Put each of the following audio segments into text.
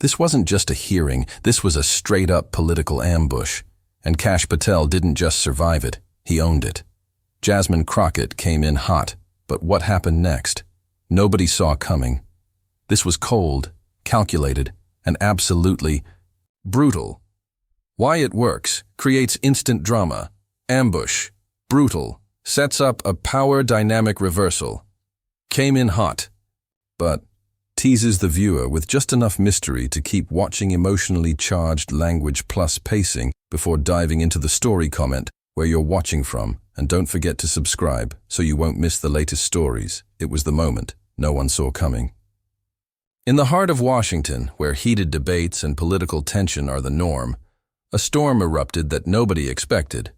This wasn't just a hearing, this was a straight-up political ambush. And Kash Patel didn't just survive it, he owned it. Jasmine Crockett came in hot, but what happened next? Nobody saw coming. This was cold, calculated, and absolutely brutal. Why it works, creates instant drama, ambush, brutal, sets up a power dynamic reversal. Came in hot, but teases the viewer with just enough mystery to keep watching emotionally charged language plus pacing before diving into the story comment where you're watching from. And don't forget to subscribe so you won't miss the latest stories. It was the moment no one saw coming. In the heart of Washington, where heated debates and political tension are the norm, a storm erupted that nobody expected,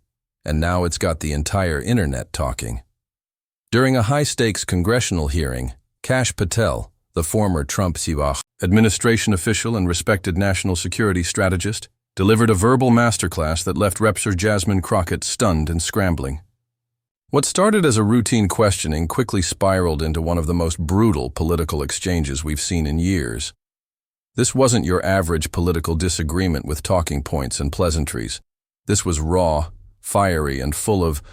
and now it's got the entire internet talking. During a high-stakes congressional hearing, Kash Patel, the former Trump administration official and respected national security strategist, delivered a verbal masterclass that left Representative Jasmine Crockett stunned and scrambling. What started as a routine questioning quickly spiraled into one of the most brutal political exchanges we've seen in years. This wasn't your average political disagreement with talking points and pleasantries. This was raw, fiery, and full of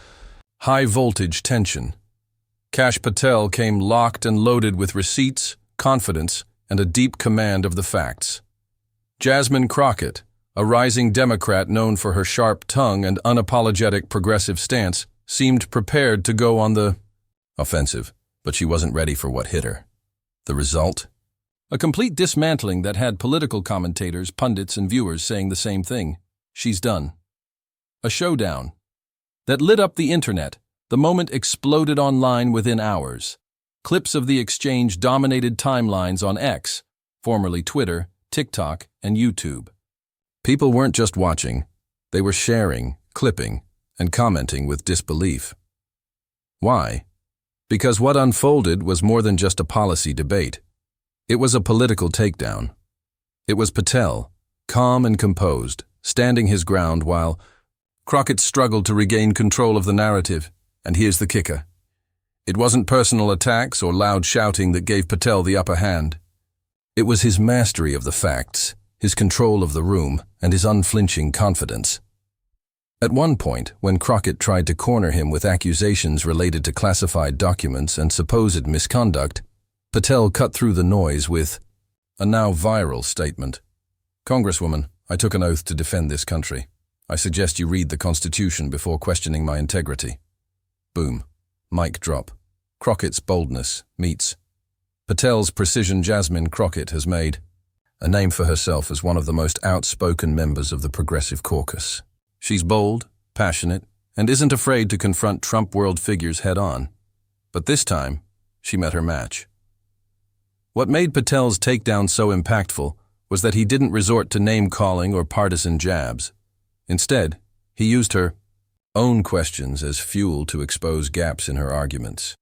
high-voltage tension. Kash Patel came locked and loaded with receipts, confidence, and a deep command of the facts. Jasmine Crockett, a rising Democrat known for her sharp tongue and unapologetic progressive stance, seemed prepared to go on the offensive, but she wasn't ready for what hit her. The result? A complete dismantling that had political commentators, pundits, and viewers saying the same thing. She's done. A showdown that lit up the internet. The moment exploded online within hours. Clips of the exchange dominated timelines on X, formerly Twitter, TikTok, and YouTube. People weren't just watching, they were sharing, clipping, and commenting with disbelief. Why? Because what unfolded was more than just a policy debate. It was a political takedown. It was Patel, calm and composed, standing his ground while Crockett struggled to regain control of the narrative. And here's the kicker. It wasn't personal attacks or loud shouting that gave Patel the upper hand. It was his mastery of the facts, his control of the room, and his unflinching confidence. At one point, when Crockett tried to corner him with accusations related to classified documents and supposed misconduct, Patel cut through the noise with a now viral statement. "Congresswoman, I took an oath to defend this country. I suggest you read the Constitution before questioning my integrity." Boom. Mic drop. Crockett's boldness meets Patel's precision. Jasmine Crockett has made a name for herself as one of the most outspoken members of the Progressive Caucus. She's bold, passionate, and isn't afraid to confront Trump world figures head-on. But this time, she met her match. What made Patel's takedown so impactful was that he didn't resort to name-calling or partisan jabs. Instead, he used her own questions as fuel to expose gaps in her arguments.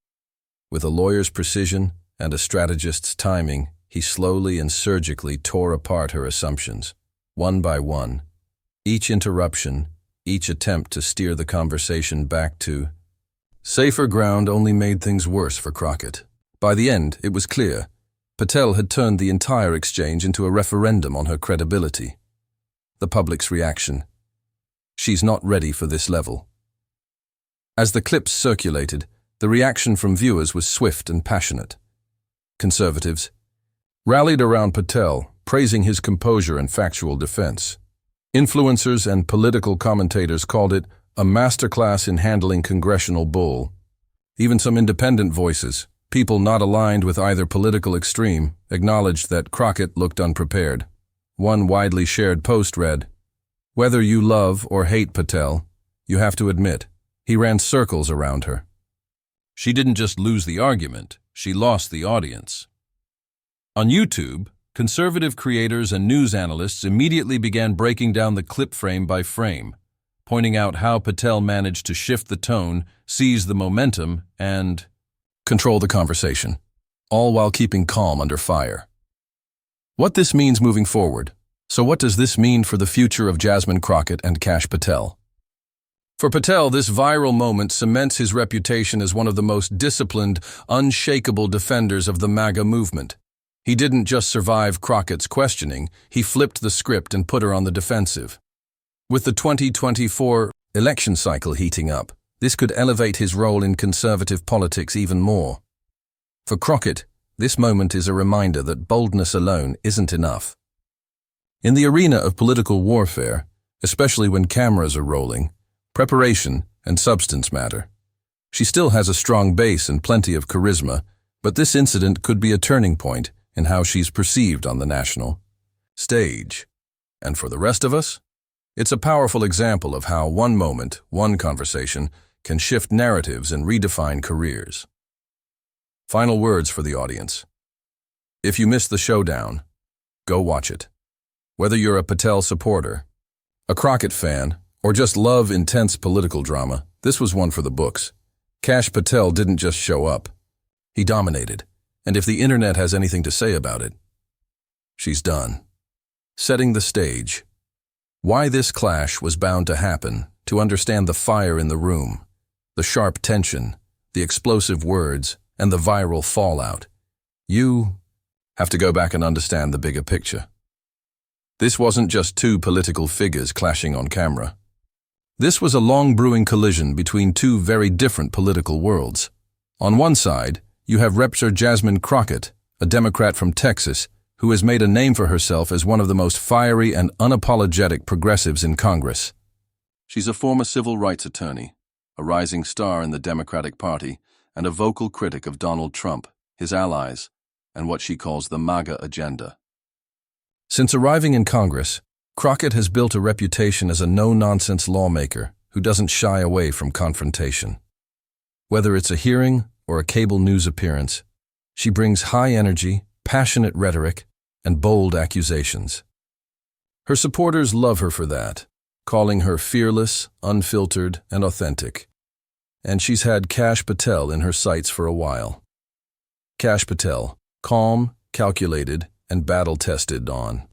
With a lawyer's precision and a strategist's timing, he slowly and surgically tore apart her assumptions, one by one. Each interruption, each attempt to steer the conversation back to safer ground only made things worse for Crockett. By the end, it was clear. Patel had turned the entire exchange into a referendum on her credibility. The public's reaction. She's not ready for this level. As the clips circulated, the reaction from viewers was swift and passionate. Conservatives rallied around Patel, praising his composure and factual defense. Influencers and political commentators called it a masterclass in handling congressional bull. Even some independent voices, people not aligned with either political extreme, acknowledged that Crockett looked unprepared. One widely shared post read, "Whether you love or hate Patel, you have to admit, he ran circles around her." She didn't just lose the argument, she lost the audience. On YouTube, conservative creators and news analysts immediately began breaking down the clip frame by frame, pointing out how Patel managed to shift the tone, seize the momentum, and control the conversation, all while keeping calm under fire. What this means moving forward. So what does this mean for the future of Jasmine Crockett and Kash Patel? For Patel, this viral moment cements his reputation as one of the most disciplined, unshakable defenders of the MAGA movement. He didn't just survive Crockett's questioning, he flipped the script and put her on the defensive. With the 2024 election cycle heating up, this could elevate his role in conservative politics even more. For Crockett, this moment is a reminder that boldness alone isn't enough. In the arena of political warfare, especially when cameras are rolling, preparation and substance matter. She still has a strong base and plenty of charisma, but this incident could be a turning point in how she's perceived on the national stage. And for the rest of us, it's a powerful example of how one moment, one conversation, can shift narratives and redefine careers. Final words for the audience. If you missed the showdown, go watch it. Whether you're a Patel supporter, a Crockett fan, or just love intense political drama, this was one for the books. Kash Patel didn't just show up. He dominated, and if the internet has anything to say about it, she's done. Setting the stage. Why this clash was bound to happen, to understand the fire in the room, the sharp tension, the explosive words, and the viral fallout. You have to go back and understand the bigger picture. This wasn't just two political figures clashing on camera. This was a long-brewing collision between two very different political worlds. On one side, you have Rep. Jasmine Crockett, a Democrat from Texas, who has made a name for herself as one of the most fiery and unapologetic progressives in Congress. She's a former civil rights attorney, a rising star in the Democratic Party, and a vocal critic of Donald Trump, his allies, and what she calls the MAGA agenda. Since arriving in Congress, Crockett has built a reputation as a no-nonsense lawmaker who doesn't shy away from confrontation. Whether it's a hearing or a cable news appearance, she brings high energy, passionate rhetoric, and bold accusations. Her supporters love her for that, calling her fearless, unfiltered, and authentic. And she's had Kash Patel in her sights for a while. Kash Patel, calm, calculated, and battle-tested on.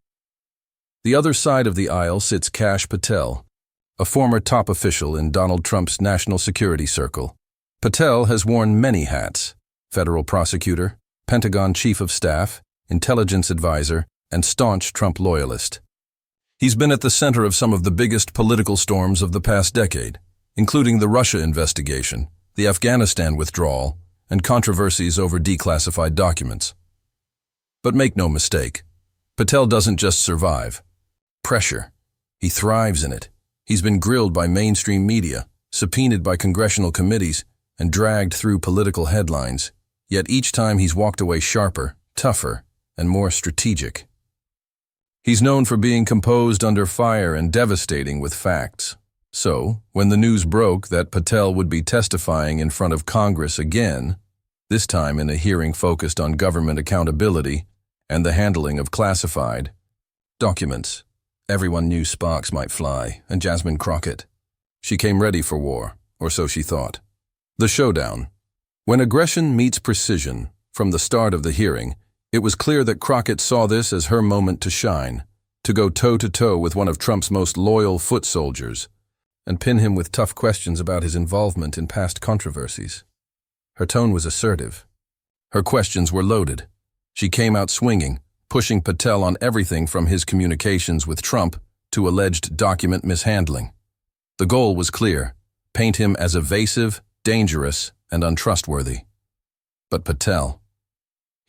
The other side of the aisle sits Kash Patel, a former top official in Donald Trump's national security circle. Patel has worn many hats: federal prosecutor, Pentagon chief of staff, intelligence advisor, and staunch Trump loyalist. He's been at the center of some of the biggest political storms of the past decade, including the Russia investigation, the Afghanistan withdrawal, and controversies over declassified documents. But make no mistake, Patel doesn't just survive. Pressure. He thrives in it. He's been grilled by mainstream media, subpoenaed by congressional committees, and dragged through political headlines. Yet each time he's walked away sharper, tougher, and more strategic. He's known for being composed under fire and devastating with facts. So, when the news broke that Patel would be testifying in front of Congress again, this time in a hearing focused on government accountability and the handling of classified documents, everyone knew sparks might fly, and Jasmine Crockett. She came ready for war, or so she thought. The showdown. When aggression meets precision, from the start of the hearing, it was clear that Crockett saw this as her moment to shine, to go toe-to-toe with one of Trump's most loyal foot soldiers, and pin him with tough questions about his involvement in past controversies. Her tone was assertive. Her questions were loaded. She came out swinging, pushing Patel on everything from his communications with Trump to alleged document mishandling. The goal was clear: paint him as evasive, dangerous, and untrustworthy. But Patel,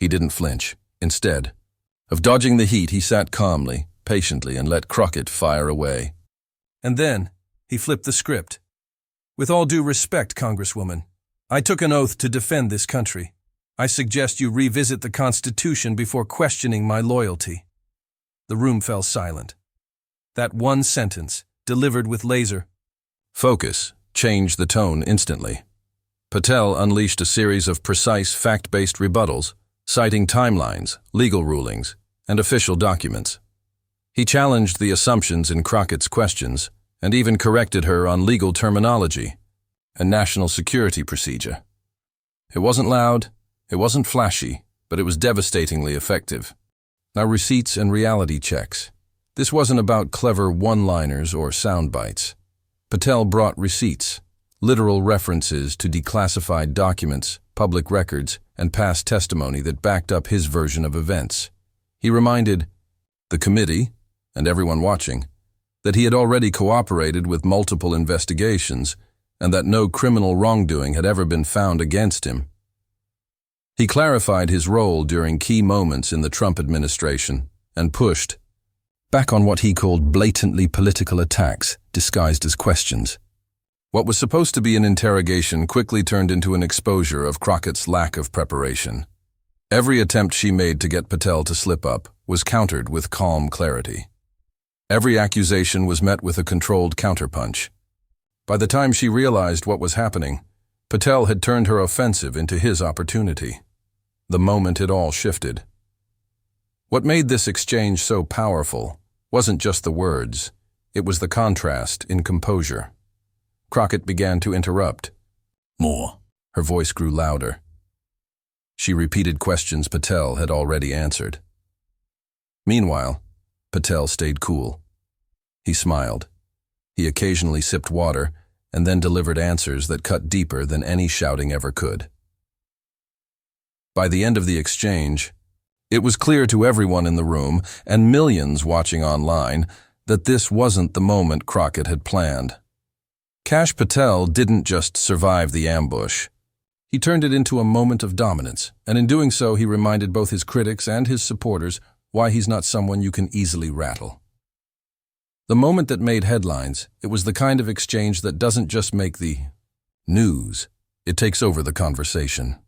he didn't flinch. Instead of dodging the heat, he sat calmly, patiently, and let Crockett fire away. And then he flipped the script. "With all due respect, Congresswoman, I took an oath to defend this country. I suggest you revisit the Constitution before questioning my loyalty." The room fell silent. That one sentence, delivered with laser focus, changed the tone instantly. Patel unleashed a series of precise, fact-based rebuttals, citing timelines, legal rulings, and official documents. He challenged the assumptions in Crockett's questions and even corrected her on legal terminology and national security procedure. It wasn't loud, it wasn't flashy, but it was devastatingly effective. Now, receipts and reality checks. This wasn't about clever one-liners or sound bites. Patel brought receipts, literal references to declassified documents, public records, and past testimony that backed up his version of events. He reminded the committee, and everyone watching, that he had already cooperated with multiple investigations and that no criminal wrongdoing had ever been found against him. He clarified his role during key moments in the Trump administration and pushed back on what he called blatantly political attacks disguised as questions. What was supposed to be an interrogation quickly turned into an exposure of Crockett's lack of preparation. Every attempt she made to get Patel to slip up was countered with calm clarity. Every accusation was met with a controlled counterpunch. By the time she realized what was happening, Patel had turned her offensive into his opportunity. The moment it all shifted. What made this exchange so powerful wasn't just the words, it was the contrast in composure. Crockett began to interrupt. More. Her voice grew louder. She repeated questions Patel had already answered. Meanwhile, Patel stayed cool. He smiled. He occasionally sipped water and then delivered answers that cut deeper than any shouting ever could. By the end of the exchange, it was clear to everyone in the room and millions watching online that this wasn't the moment Crockett had planned. Kash Patel didn't just survive the ambush. He turned it into a moment of dominance, and in doing so he reminded both his critics and his supporters why he's not someone you can easily rattle. The moment that made headlines, it was the kind of exchange that doesn't just make the news, it takes over the conversation.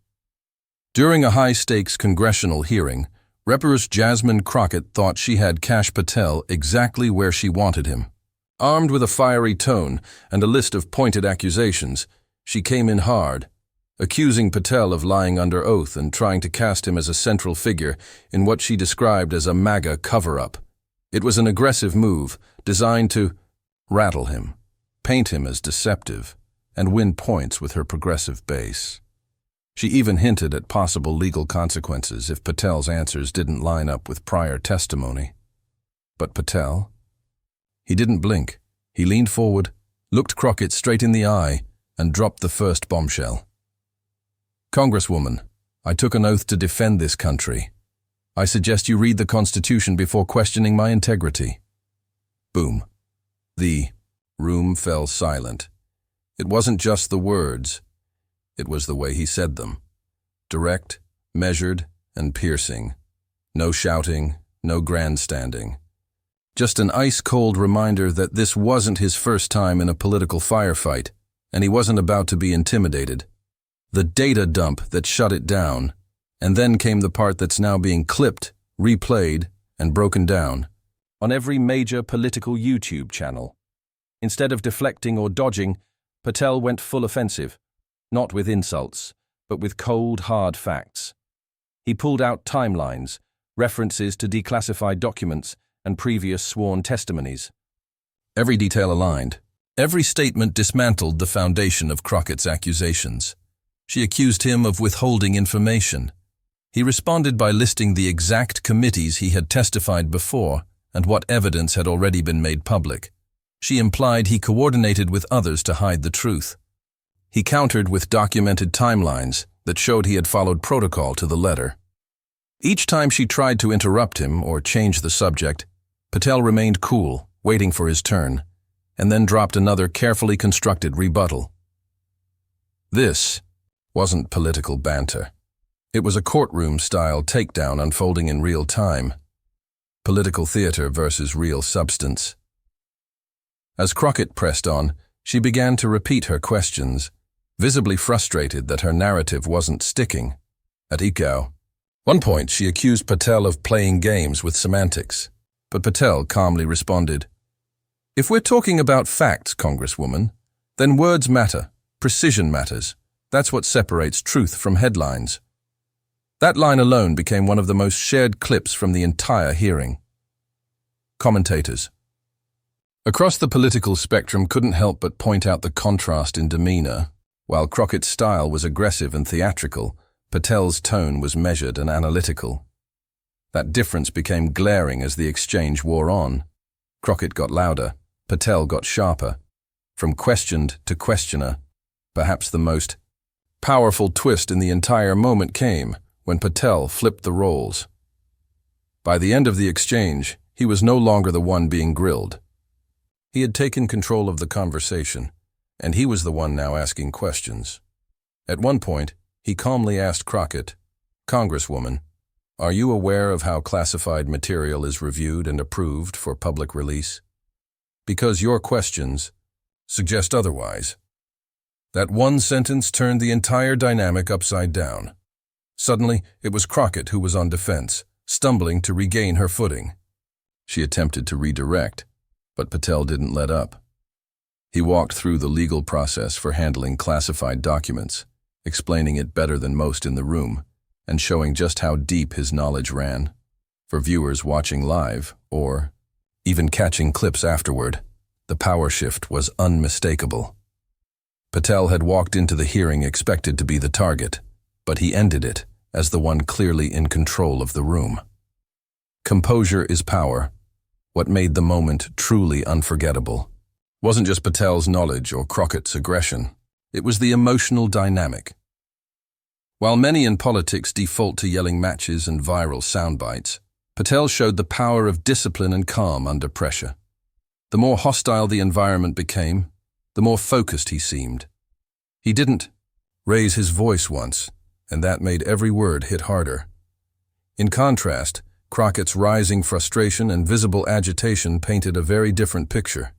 During a high-stakes congressional hearing, Representative Jasmine Crockett thought she had Kash Patel exactly where she wanted him. Armed with a fiery tone and a list of pointed accusations, she came in hard, accusing Patel of lying under oath and trying to cast him as a central figure in what she described as a MAGA cover-up. It was an aggressive move designed to rattle him, paint him as deceptive, and win points with her progressive base. She even hinted at possible legal consequences if Patel's answers didn't line up with prior testimony. But Patel? He didn't blink. He leaned forward, looked Crockett straight in the eye, and dropped the first bombshell. Congresswoman, I took an oath to defend this country. I suggest you read the Constitution before questioning my integrity. Boom. The room fell silent. It wasn't just the words. It was the way he said them. Direct, measured, and piercing. No shouting, no grandstanding. Just an ice-cold reminder that this wasn't his first time in a political firefight, and he wasn't about to be intimidated. The data dump that shut it down, and then came the part that's now being clipped, replayed, and broken down on every major political YouTube channel. Instead of deflecting or dodging, Patel went full offensive, not with insults, but with cold, hard facts. He pulled out timelines, references to declassified documents, and previous sworn testimonies. Every detail aligned. Every statement dismantled the foundation of Crockett's accusations. She accused him of withholding information. He responded by listing the exact committees he had testified before and what evidence had already been made public. She implied he coordinated with others to hide the truth. He countered with documented timelines that showed he had followed protocol to the letter. Each time she tried to interrupt him or change the subject, Patel remained cool, waiting for his turn, and then dropped another carefully constructed rebuttal. This wasn't political banter. It was a courtroom-style takedown unfolding in real time. Political theater versus real substance. As Crockett pressed on, she began to repeat her questions, visibly frustrated that her narrative wasn't sticking. At one point, she accused Patel of playing games with semantics, but Patel calmly responded, "If we're talking about facts, Congresswoman, then words matter, precision matters. That's what separates truth from headlines." That line alone became one of the most shared clips from the entire hearing. Commentators across the political spectrum couldn't help but point out the contrast in demeanor. While Crockett's style was aggressive and theatrical, Patel's tone was measured and analytical. That difference became glaring as the exchange wore on. Crockett got louder, Patel got sharper. From questioned to questioner, perhaps the most powerful twist in the entire moment came when Patel flipped the roles. By the end of the exchange, he was no longer the one being grilled. He had taken control of the conversation, and he was the one now asking questions. At one point, he calmly asked Crockett, "Congresswoman, are you aware of how classified material is reviewed and approved for public release? Because your questions suggest otherwise." That one sentence turned the entire dynamic upside down. Suddenly, it was Crockett who was on defense, stumbling to regain her footing. She attempted to redirect, but Patel didn't let up. He walked through the legal process for handling classified documents, explaining it better than most in the room, and showing just how deep his knowledge ran. For viewers watching live, or even catching clips afterward, the power shift was unmistakable. Patel had walked into the hearing expected to be the target, but he ended it as the one clearly in control of the room. Composure is power. What made the moment truly unforgettable wasn't just Patel's knowledge or Crockett's aggression. It was the emotional dynamic. While many in politics default to yelling matches and viral soundbites, Patel showed the power of discipline and calm under pressure. The more hostile the environment became, the more focused he seemed. He didn't raise his voice once, and that made every word hit harder. In contrast, Crockett's rising frustration and visible agitation painted a very different picture.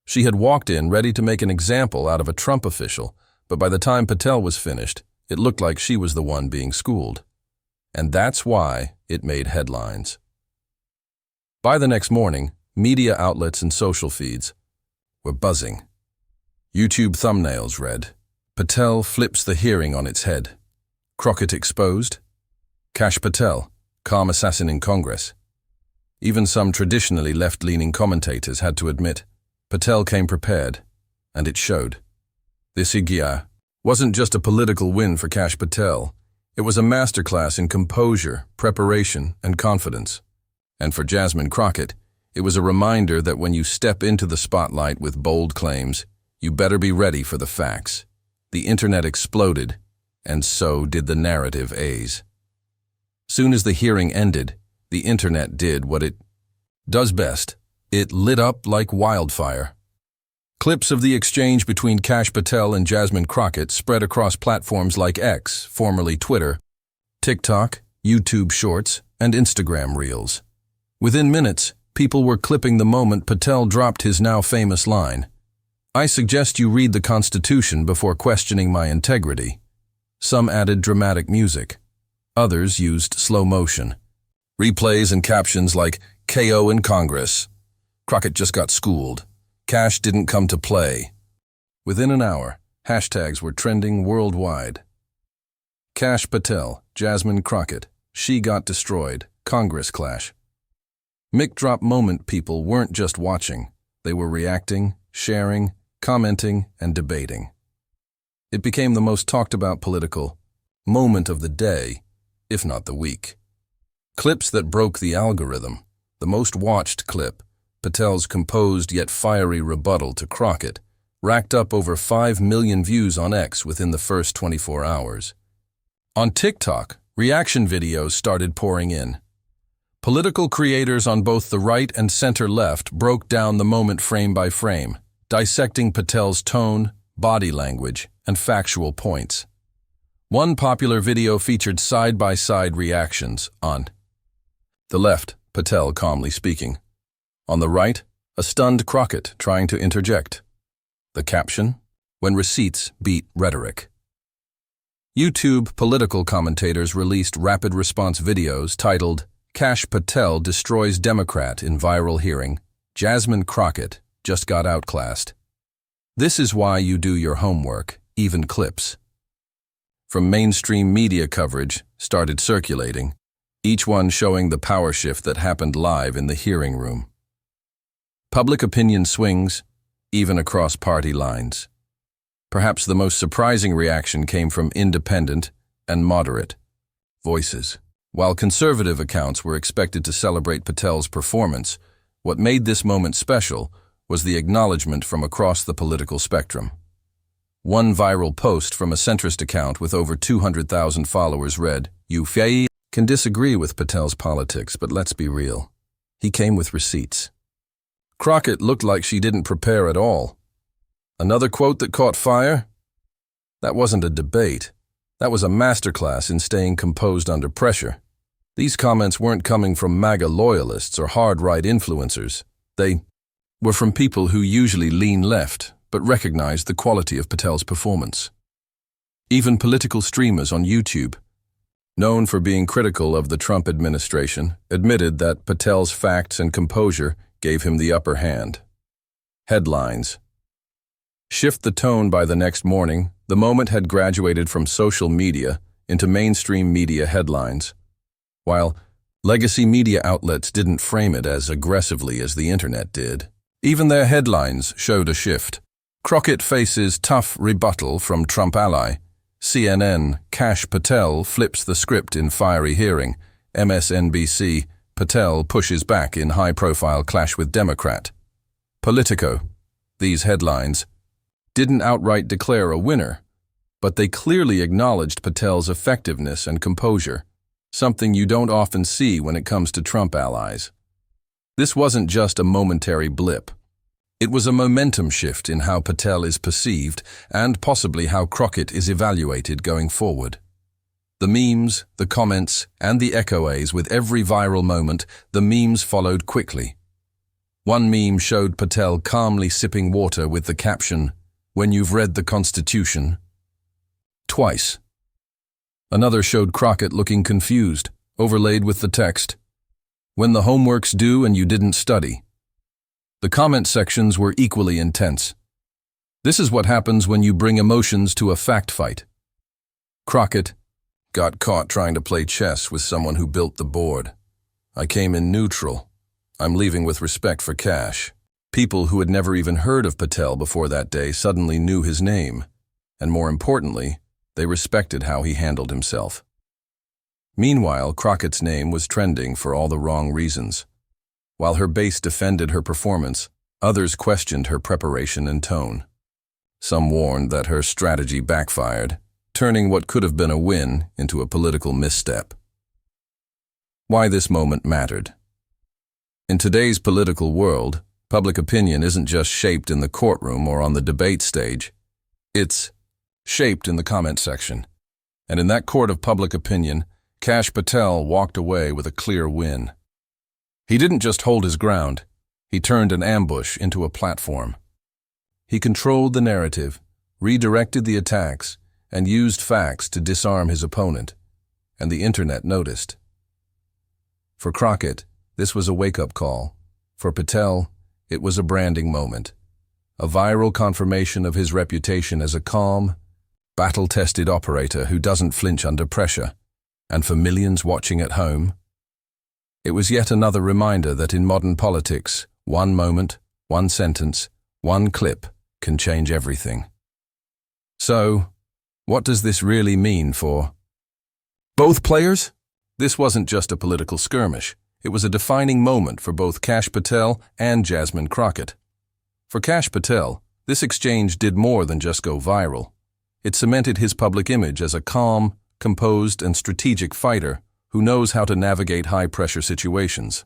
She had walked in ready to make an example out of a Trump official, but by the time Patel was finished, it looked like she was the one being schooled. And that's why it made headlines. By the next morning, media outlets and social feeds were buzzing. YouTube thumbnails read, "Patel flips the hearing on its head. Crockett exposed. Kash Patel, calm assassin in Congress." Even some traditionally left-leaning commentators had to admit, Patel came prepared, and it showed. This IGIA wasn't just a political win for Kash Patel. It was a masterclass in composure, preparation, and confidence. And for Jasmine Crockett, it was a reminder that when you step into the spotlight with bold claims, you better be ready for the facts. The internet exploded, and so did the narrative A's. Soon as the hearing ended, the internet did what it does best. It lit up like wildfire. Clips of the exchange between Kash Patel and Jasmine Crockett spread across platforms like X, formerly Twitter, TikTok, YouTube Shorts, and Instagram Reels. Within minutes, people were clipping the moment Patel dropped his now famous line, "I suggest you read the Constitution before questioning my integrity." Some added dramatic music. Others used slow motion. Replays and captions like, "KO in Congress. Crockett just got schooled. Kash didn't come to play." Within an hour, hashtags were trending worldwide. Kash Patel, Jasmine Crockett, she got destroyed, Congress clash. Mic drop moment people weren't just watching. They were reacting, sharing, commenting, and debating. It became the most talked about political moment of the day, if not the week. Clips that broke the algorithm. The most watched clip, Patel's composed yet fiery rebuttal to Crockett, racked up over 5 million views on X within the first 24 hours. On TikTok, reaction videos started pouring in. Political creators on both the right and center-left broke down the moment frame by frame, dissecting Patel's tone, body language, and factual points. One popular video featured side-by-side reactions. On the left, Patel calmly speaking. On the right, a stunned Crockett trying to interject. The caption, "When receipts beat rhetoric." YouTube political commentators released rapid response videos titled, "Kash Patel destroys Democrat in viral hearing. Jasmine Crockett just got outclassed. This is why you do your homework," even clips from mainstream media coverage started circulating, each one showing the power shift that happened live in the hearing room. Public opinion swings, even across party lines. Perhaps the most surprising reaction came from independent and moderate voices. While conservative accounts were expected to celebrate Patel's performance, what made this moment special was the acknowledgement from across the political spectrum. One viral post from a centrist account with over 200,000 followers read, "You can disagree with Patel's politics, but let's be real. He came with receipts." Crockett looked like she didn't prepare at all. Another quote that caught fire? That wasn't a debate. That was a masterclass in staying composed under pressure. These comments weren't coming from MAGA loyalists or hard-right influencers. They were from people who usually lean left, but recognized the quality of Patel's performance. Even political streamers on YouTube, known for being critical of the Trump administration, admitted that Patel's facts and composure gave him the upper hand. Headlines. Shift the tone by the next morning, the moment had graduated from social media into mainstream media headlines. While legacy media outlets didn't frame it as aggressively as the internet did, even their headlines showed a shift. Crockett faces tough rebuttal from Trump ally. CNN, Kash Patel flips the script in fiery hearing. MSNBC, Patel pushes back in high-profile clash with Democrat. Politico, these headlines didn't outright declare a winner, but they clearly acknowledged Patel's effectiveness and composure, something you don't often see when it comes to Trump allies. This wasn't just a momentary blip. It was a momentum shift in how Patel is perceived and possibly how Crockett is evaluated going forward. The memes, the comments, and the echoes with every viral moment, the memes followed quickly. One meme showed Patel calmly sipping water with the caption, "When you've read the Constitution." Twice. Another showed Crockett looking confused, overlaid with the text, "When the homework's due and you didn't study." The comment sections were equally intense. This is what happens when you bring emotions to a fact fight. Crockett got caught trying to play chess with someone who built the board. "I came in neutral. I'm leaving with respect for Kash." People who had never even heard of Patel before that day suddenly knew his name, and more importantly, they respected how he handled himself. Meanwhile, Crockett's name was trending for all the wrong reasons. While her base defended her performance, others questioned her preparation and tone. Some warned that her strategy backfired, turning what could have been a win into a political misstep. Why this moment mattered. In today's political world, public opinion isn't just shaped in the courtroom or on the debate stage. It's shaped in the comment section. And in that court of public opinion, Kash Patel walked away with a clear win. He didn't just hold his ground, he turned an ambush into a platform. He controlled the narrative, redirected the attacks, and used facts to disarm his opponent, and the internet noticed. For Crockett, this was a wake-up call. For Patel, it was a branding moment, a viral confirmation of his reputation as a calm, battle-tested operator who doesn't flinch under pressure. And for millions watching at home, it was yet another reminder that in modern politics, one moment, one sentence, one clip can change everything. So, what does this really mean for both players? This wasn't just a political skirmish. It was a defining moment for both Kash Patel and Jasmine Crockett. For Kash Patel, this exchange did more than just go viral. It cemented his public image as a calm, composed, and strategic fighter who knows how to navigate high-pressure situations.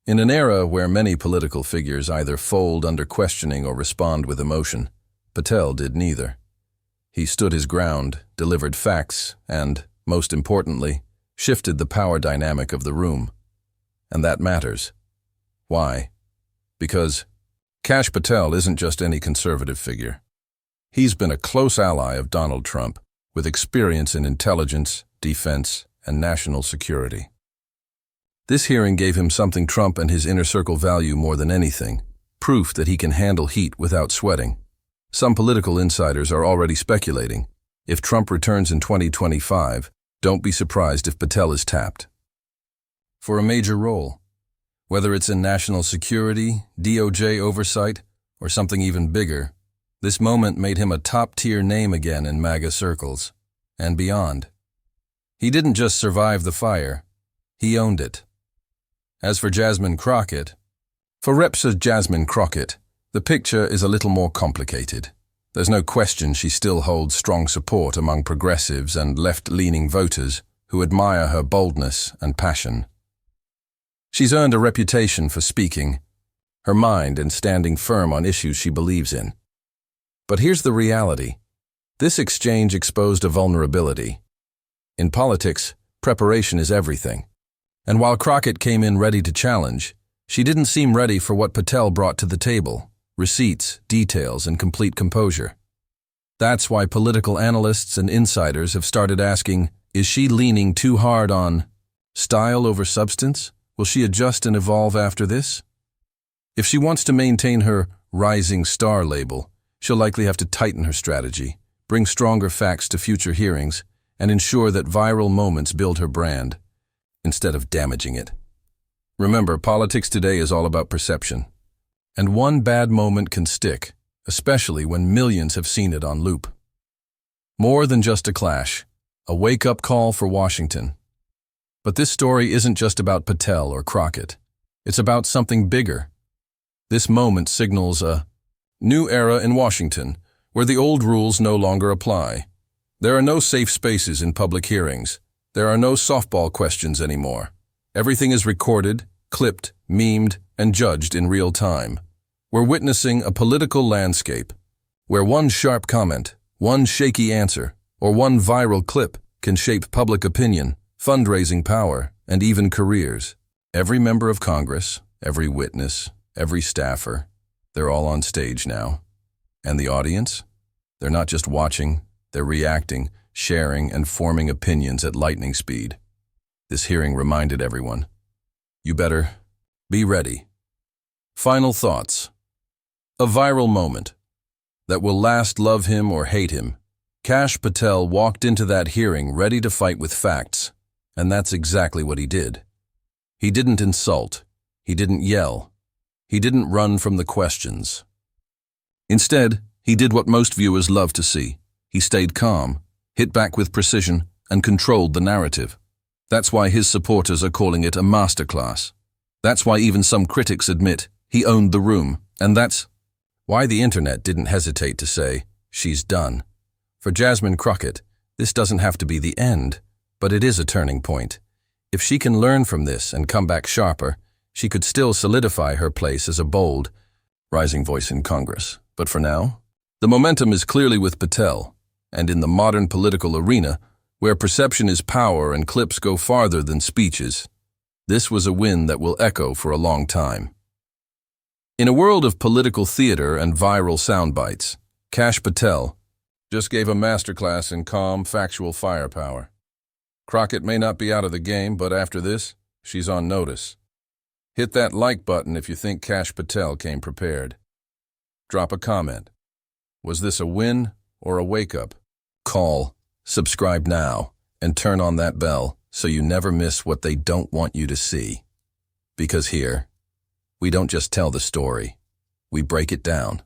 In an era where many political figures either fold under questioning or respond with emotion, Patel did neither. He stood his ground, delivered facts, and, most importantly, shifted the power dynamic of the room. And that matters. Why? Because Kash Patel isn't just any conservative figure. He's been a close ally of Donald Trump, with experience in intelligence, defense, and national security. This hearing gave him something Trump and his inner circle value more than anything, proof that he can handle heat without sweating. Some political insiders are already speculating. If Trump returns in 2025, don't be surprised if Patel is tapped for a major role, whether it's in national security, DOJ oversight, or something even bigger. This moment made him a top-tier name again in MAGA circles, and beyond. He didn't just survive the fire, he owned it. As for Jasmine Crockett, the picture is a little more complicated. There's no question she still holds strong support among progressives and left-leaning voters who admire her boldness and passion. She's earned a reputation for speaking her mind and standing firm on issues she believes in. But here's the reality. This exchange exposed a vulnerability. In politics, preparation is everything. And while Crockett came in ready to challenge, she didn't seem ready for what Patel brought to the table: receipts, details, and complete composure. That's why political analysts and insiders have started asking, is she leaning too hard on style over substance? Will she adjust and evolve after this? If she wants to maintain her rising star label, she'll likely have to tighten her strategy, bring stronger facts to future hearings, and ensure that viral moments build her brand, instead of damaging it. Remember, politics today is all about perception. And one bad moment can stick, especially when millions have seen it on loop. More than just a clash, a wake-up call for Washington. But this story isn't just about Patel or Crockett. It's about something bigger. This moment signals a new era in Washington, where the old rules no longer apply. There are no safe spaces in public hearings. There are no softball questions anymore. Everything is recorded, clipped, memed, and judged in real time. We're witnessing a political landscape where one sharp comment, one shaky answer, or one viral clip can shape public opinion, fundraising power, and even careers. Every member of Congress, every witness, every staffer, they're all on stage now. And the audience? They're not just watching, they're reacting, sharing, and forming opinions at lightning speed. This hearing reminded everyone, you better be ready. Final thoughts. A viral moment that will last, love him or hate him. Kash Patel walked into that hearing ready to fight with facts, and that's exactly what he did. He didn't insult. He didn't yell. He didn't run from the questions. Instead, he did what most viewers love to see. He stayed calm, hit back with precision, and controlled the narrative. That's why his supporters are calling it a masterclass. That's why even some critics admit he owned the room, and that's why the internet didn't hesitate to say, she's done. For Jasmine Crockett, this doesn't have to be the end, but it is a turning point. If she can learn from this and come back sharper, she could still solidify her place as a bold, rising voice in Congress. But for now, the momentum is clearly with Patel, and in the modern political arena, where perception is power and clips go farther than speeches, this was a win that will echo for a long time. In a world of political theater and viral soundbites, Kash Patel just gave a masterclass in calm, factual firepower. Crockett may not be out of the game, but after this, she's on notice. Hit that like button if you think Kash Patel came prepared. Drop a comment. Was this a win or a wake-up call? Subscribe now and turn on that bell so you never miss what they don't want you to see. Because here, we don't just tell the story, we break it down.